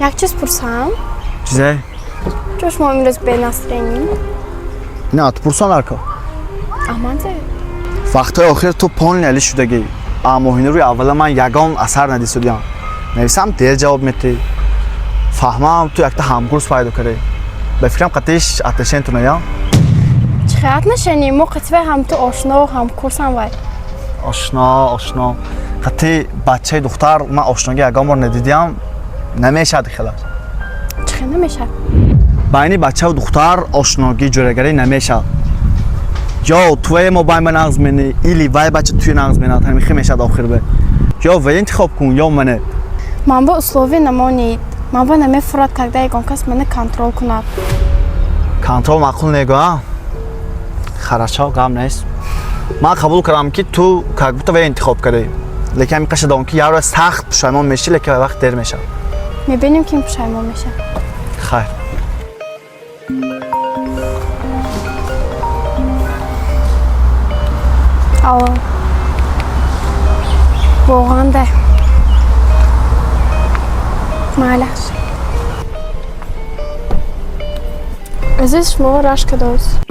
یک چیز پرسم؟ چیزه؟ چون شما امروز به نصرینیم؟ نه تو پرسان لرکا احمده وقتای آخر تو پان لیلی شدگی اما هینه روی اولا من یگان اثر ندیستودیم نویسم دیر جواب میتی فهمم تو یک تا همکورس پیدا کرده به فکرم قطعش اتشین تو نیا چقدر نشنیم ما قطبه هم تو آشنا و هم کورس هم وای آشنا قطعی بچه دختر من آشناگی یگان بار ندیدیم نمیشه دخیلش چخه نمیشه؟ بینی بچه و دختر آشناگی جورگری نمیشه یا توی ما باید من نغز منی ایلی وای بچه توی نغز منی همیخی میشه داخل به یا وی انتخاب کن یا منه من با اسلوبی نمانید من با نمی فراد کرده یکان کس منه کنترل کند کنترل معقول نگاه خرچا غم نیست من قبول کردم که تو کاغبوت وی انتخاب کردی لیکن همین قش دام که یه رو سخت پشایمان میشی لیکن وقت دیر میشه میبینیم که این پشایمان میشه خیر آه واقعا ده معلش عزیز شما رشک دوست